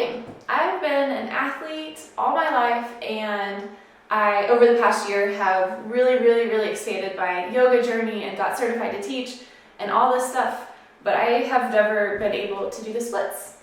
thing. I've been an athlete all my life, and I, over the past year, have really expanded my yoga journey and got certified to teach and all this stuff, but I have never been able to do the splits.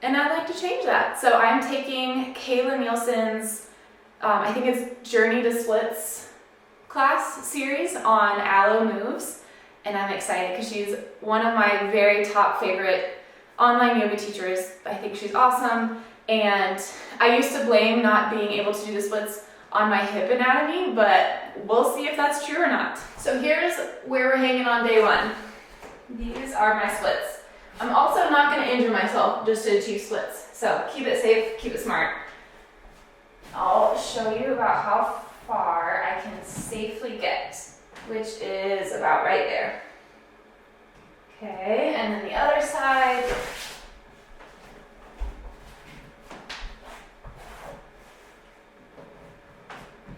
And I'd like to change that. So I'm taking Kayla Nielsen's, I think it's Journey to Splits class series on Alo Moves, and I'm excited because she's one of my very top favorite online yoga teachers. I think she's awesome, and I used to blame not being able to do the splits on my hip anatomy, but we'll see if that's true or not. So here's where we're hanging on day one. These are my splits. I'm also not going to injure myself just to achieve splits, so keep it safe, keep it smart. I'll show you about how far I can safely get, which is about right there. Okay, and then the other side.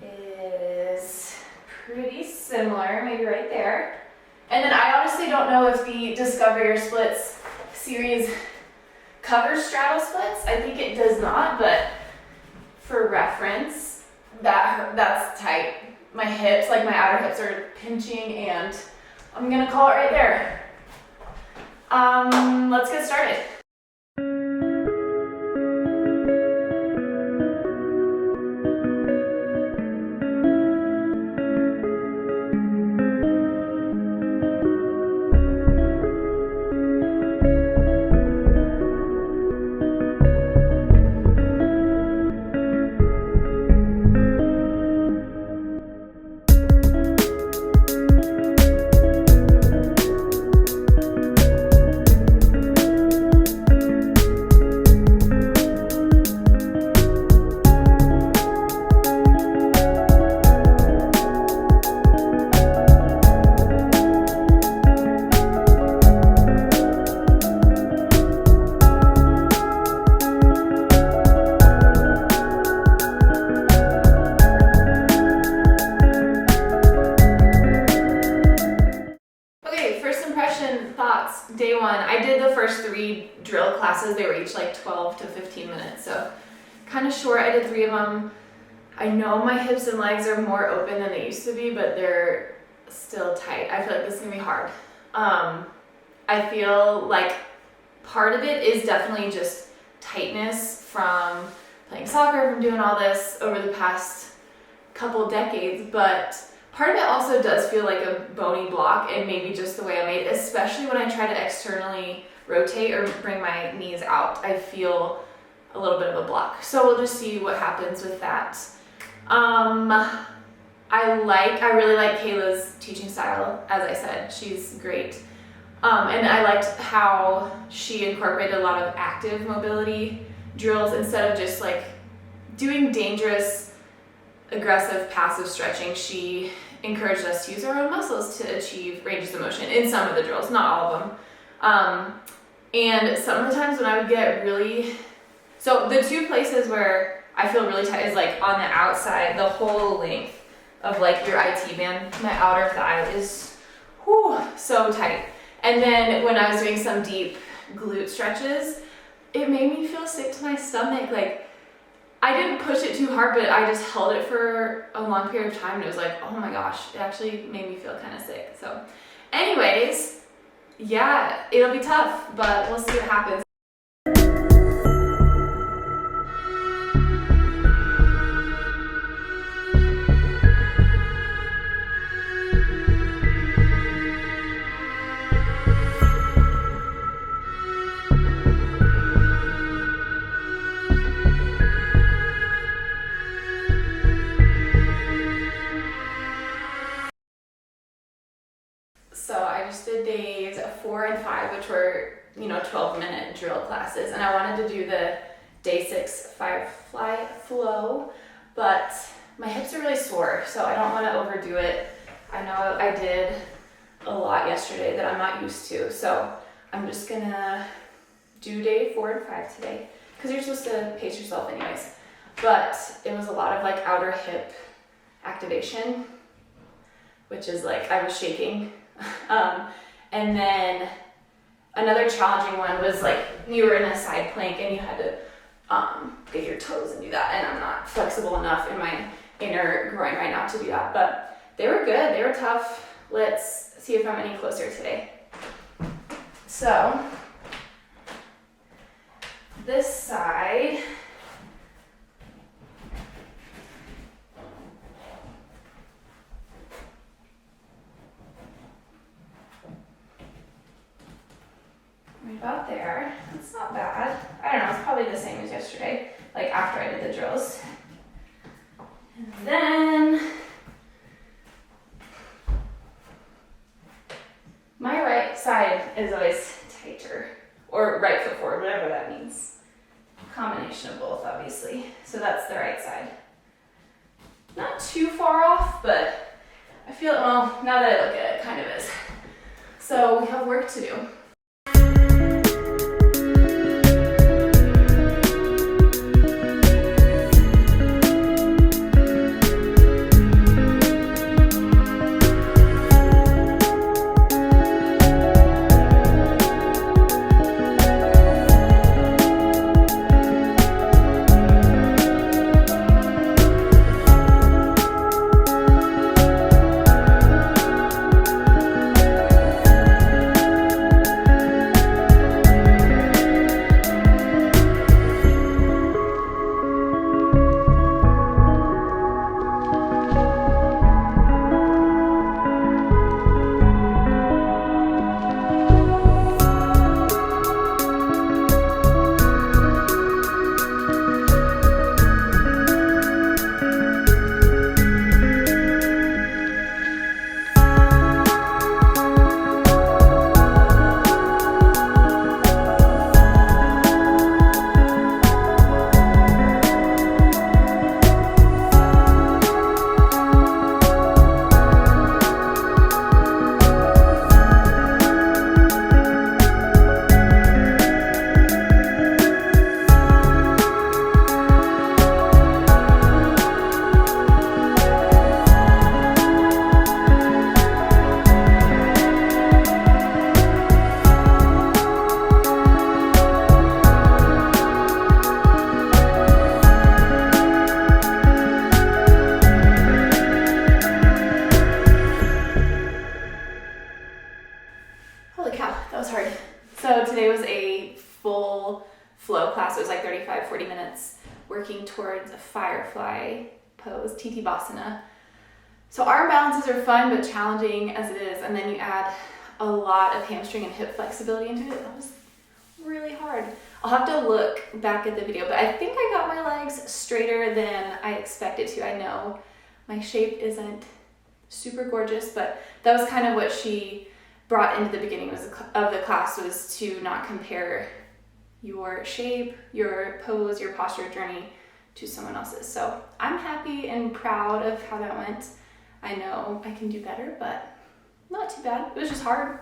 Is pretty similar, maybe right there. And then I honestly don't know if the Discover Your Splits series covers straddle splits. I think it does not, but for reference, that's tight. My hips, like my outer hips, are pinching, and I'm gonna call it right there. Let's get started. Thoughts. Day one, I did the first 3 drill classes. They were each like 12 to 15 minutes, so kind of short. I did 3 of them. I know my hips and legs are more open than they used to be, but they're still tight. I feel like this is gonna be hard. I feel like part of it is definitely just tightness from playing soccer, from doing all this over the past couple decades, but part of it also does feel like a bony block, and maybe just the way I'm made, especially when I try to externally rotate or bring my knees out. I feel a little bit of a block. So we'll just see what happens with that. I really like Kayla's teaching style. As I said, she's great. And I liked how she incorporated a lot of active mobility drills instead of just like doing dangerous, aggressive, passive stretching. She encouraged us to use our own muscles to achieve ranges of motion in some of the drills, not all of them. And some of the times when I would get really, so the 2 places where I feel really tight is like on the outside, the whole length of like your IT band. My outer thigh is so tight. And then when I was doing some deep glute stretches, it made me feel sick to my stomach. Like, I didn't push it too hard, but I just held it for a long period of time, and it was like, oh my gosh, it actually made me feel kind of sick. So anyways, yeah, it'll be tough, but we'll see what happens. So I just did days 4 and 5, which were, 12-minute drill classes. And I wanted to do the day 6 firefly flow, but my hips are really sore, so I don't want to overdo it. I know I did a lot yesterday that I'm not used to, so I'm just gonna do day 4 and 5 today, because you're supposed to pace yourself anyways. But it was a lot of like outer hip activation, which is like, I was shaking. And then Another challenging one was like you were in a side plank and you had to get your toes and do that, and I'm not flexible enough in my inner groin right now to do that, but they were good, they were tough. Let's see if I'm any closer today. So this side, right about there. It's not bad. I don't know, it's probably the same as yesterday, like after I did the drills. And then my right side is always tighter, or right foot forward, whatever that means. Combination of both, obviously. So that's the right side. Not too far off, but I feel, well, now that I look at it, it kind of is. So we have work to do. Holy cow, that was hard. So today was a full flow class. It was like 40 minutes working towards a firefly pose, Titi-Basana. So arm balances are fun but challenging as it is, and then you add a lot of hamstring and hip flexibility into it. That was really hard. I'll have to look back at the video, but I think I got my legs straighter than I expected to. I know my shape isn't super gorgeous, but that was kind of what she brought into the beginning of the class, was to not compare your shape, your pose, your posture journey to someone else's. So I'm happy and proud of how that went. I know I can do better, but not too bad. It was just hard.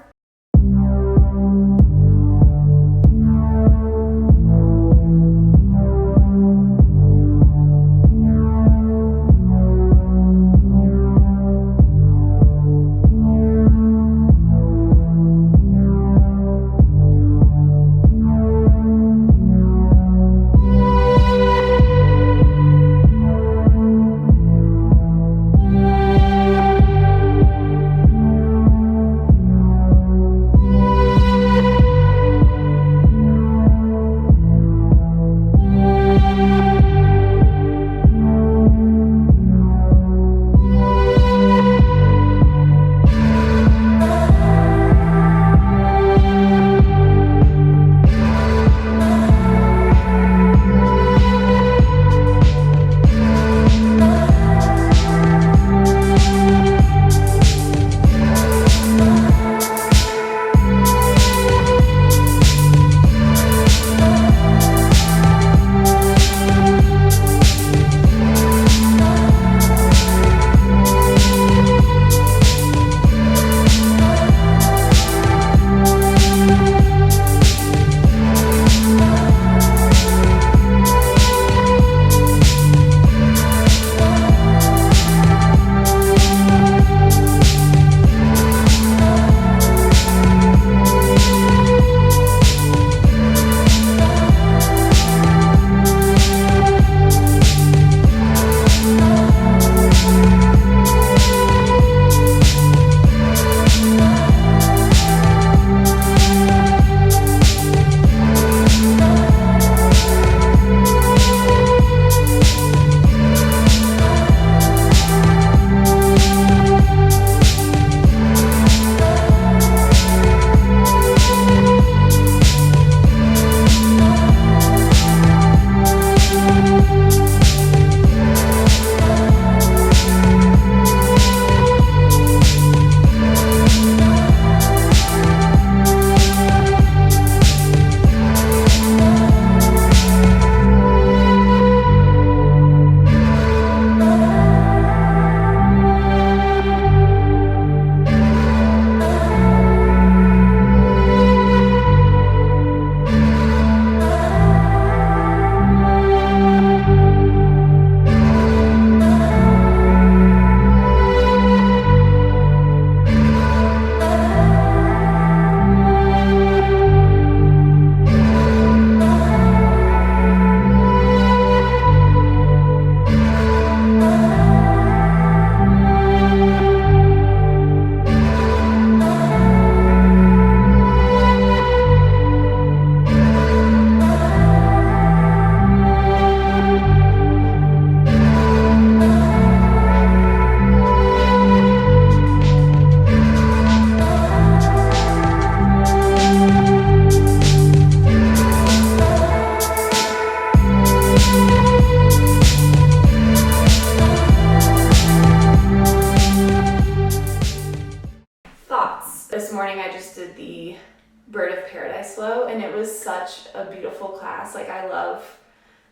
Bird of Paradise flow, and it was such a beautiful class. Like, I love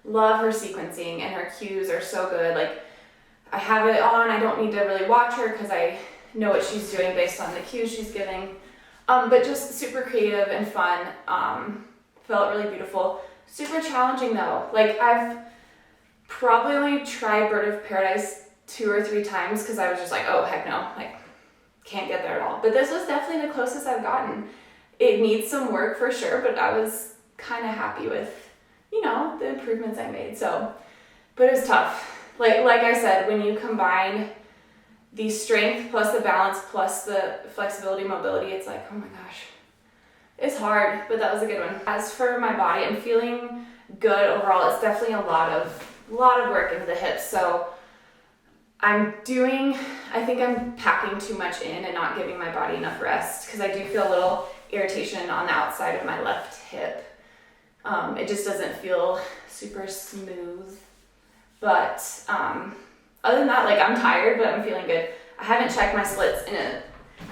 her sequencing, and her cues are so good. Like, I have it on, I don't need to really watch her because I know what she's doing based on the cues she's giving. But just super creative and fun. Felt really beautiful. Super challenging though. Like, I've probably only tried Bird of Paradise 2 or 3 times because I was just like, oh heck no, like, can't get there at all. But this was definitely the closest I've gotten. It needs some work for sure, but I was kind of happy with, you know, the improvements I made. So, but it was tough. Like I said, when you combine the strength plus the balance plus the flexibility, mobility, it's like, oh my gosh, it's hard, but that was a good one. As for my body, I'm feeling good overall. It's definitely a lot of work into the hips. So I think I'm packing too much in and not giving my body enough rest, because I do feel a little irritation on the outside of my left hip. It just doesn't feel super smooth. But other than that, like, I'm tired, but I'm feeling good. I haven't checked my splits in a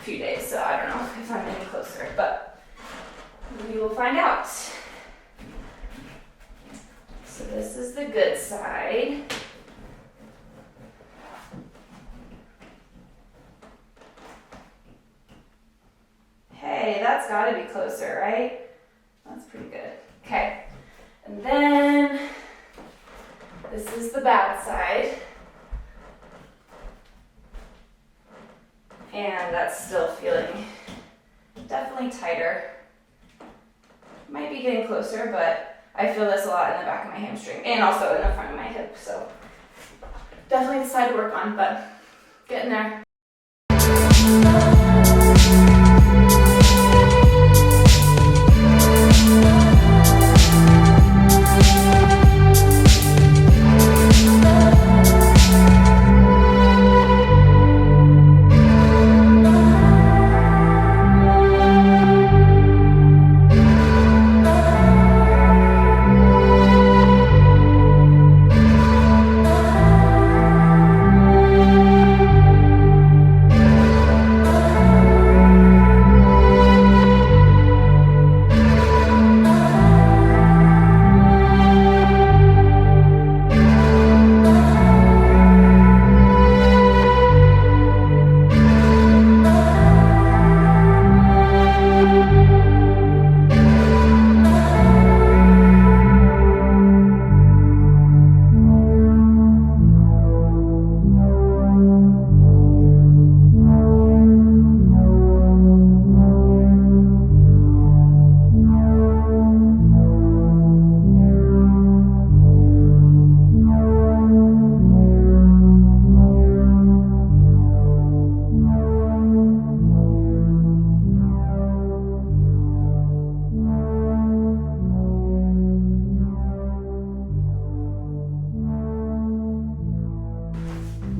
few days, so I don't know if I'm any closer, but we will find out. So this is the good side. Hey, that's gotta be closer, right? That's pretty good. Okay, and then this is the bad side. And that's still feeling definitely tighter. Might be getting closer, but I feel this a lot in the back of my hamstring and also in the front of my hip. So definitely the side to work on, but getting there.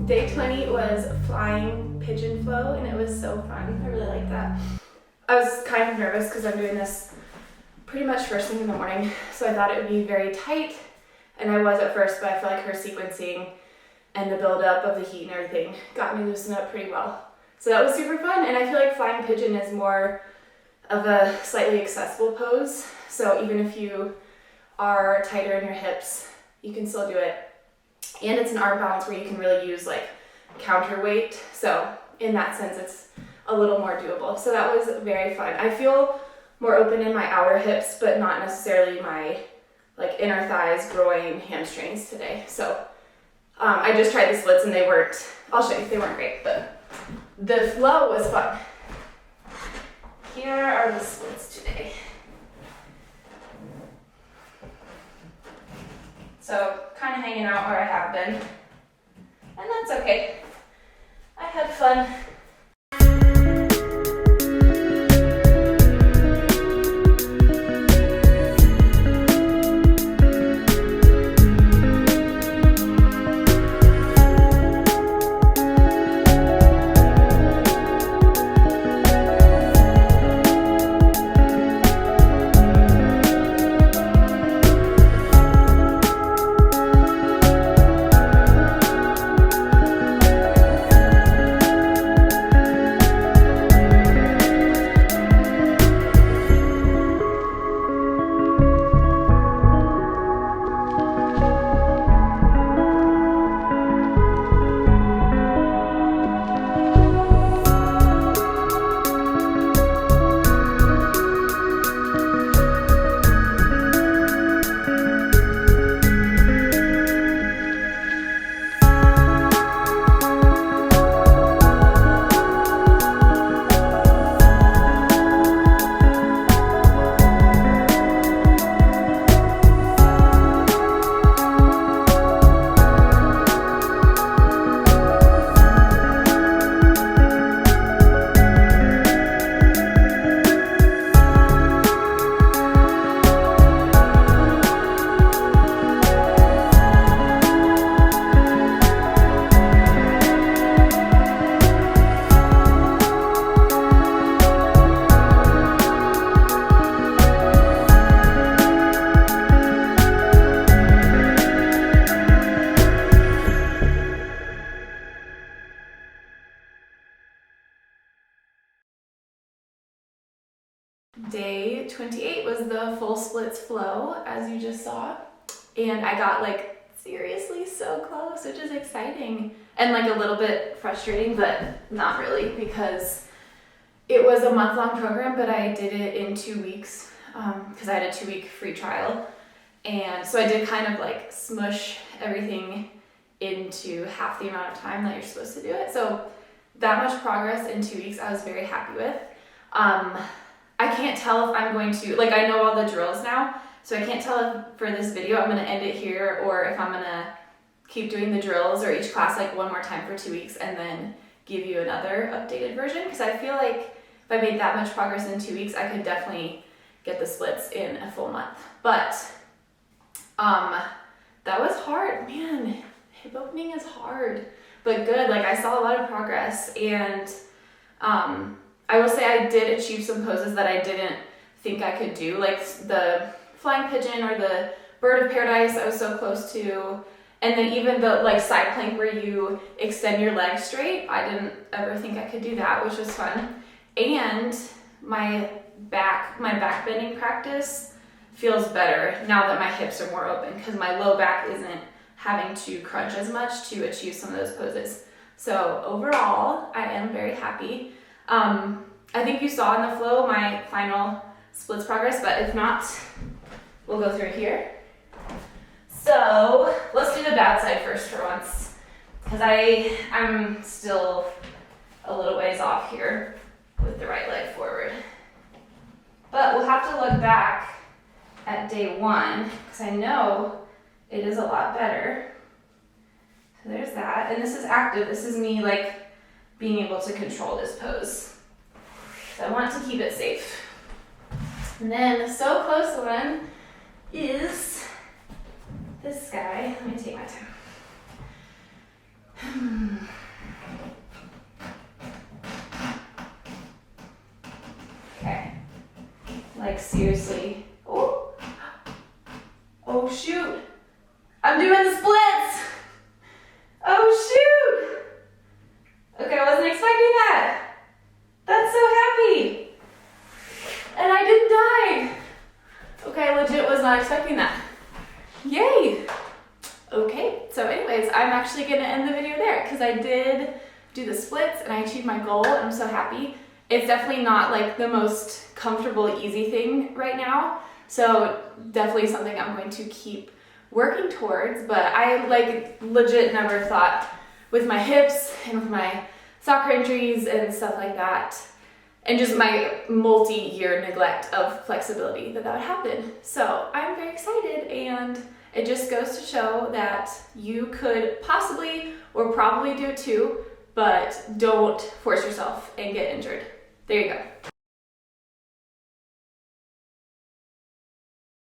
Day 20 was flying pigeon flow, and it was so fun. I really liked that. I was kind of nervous because I'm doing this pretty much first thing in the morning, so I thought it would be very tight, and I was at first, but I feel like her sequencing and the buildup of the heat and everything got me loosened up pretty well. So that was super fun, and I feel like flying pigeon is more of a slightly accessible pose, so even if you are tighter in your hips, you can still do it. And it's an arm balance where you can really use like counterweight. So in that sense, it's a little more doable. So that was very fun. I feel more open in my outer hips, but not necessarily my like inner thighs, groin, hamstrings today. So I just tried the splits and they weren't, I'll show you, they weren't great, but the flow was fun. Here are the splits today. So kind of hanging out where I have been, and that's okay. I had fun. week 28 was the full splits flow, as you just saw. And I got like seriously so close, which is exciting and like a little bit frustrating, but not really, because it was a month-long program, but I did it in 2 weeks because I had a 2-week free trial. And so I did kind of like smush everything into half the amount of time that you're supposed to do it. So that much progress in 2 weeks, I was very happy with. I can't tell if I'm going to, like, I know all the drills now, so I can't tell if for this video I'm going to end it here or if I'm going to keep doing the drills or each class like one more time for 2 weeks and then give you another updated version, because I feel like if I made that much progress in 2 weeks, I could definitely get the splits in a full month. But that was hard, man. Hip opening is hard, but good. Like, I saw a lot of progress, and I will say I did achieve some poses that I didn't think I could do, like the flying pigeon or the bird of paradise I was so close to. And then even the like side plank where you extend your legs straight, I didn't ever think I could do that, which was fun. And my back bending practice feels better now that my hips are more open, because my low back isn't having to crunch as much to achieve some of those poses. So overall, I am very happy. I think you saw in the flow my final splits progress, but if not, we'll go through here. So let's do the bad side first for once, because I'm still a little ways off here with the right leg forward. But we'll have to look back at day 1, because I know it is a lot better. So there's that, and this is active. This is me like being able to control this pose. So I want to keep it safe. And then the so close one is this guy. Let me take my time. Okay. Like, seriously. Oh. Oh shoot. I'm doing the splits. Oh shoot. Okay, I wasn't expecting that. That's so happy. And I didn't die. Okay, I legit was not expecting that. Yay. Okay, so anyways, I'm actually gonna end the video there, because I did do the splits and I achieved my goal, and I'm so happy. It's definitely not like the most comfortable, easy thing right now, so definitely something I'm going to keep working towards. But I like legit never thought, with my hips and with my soccer injuries and stuff like that, and just my multi-year neglect of flexibility, that would happen. So I'm very excited, and it just goes to show that you could possibly or probably do it too, but don't force yourself and get injured. There you go.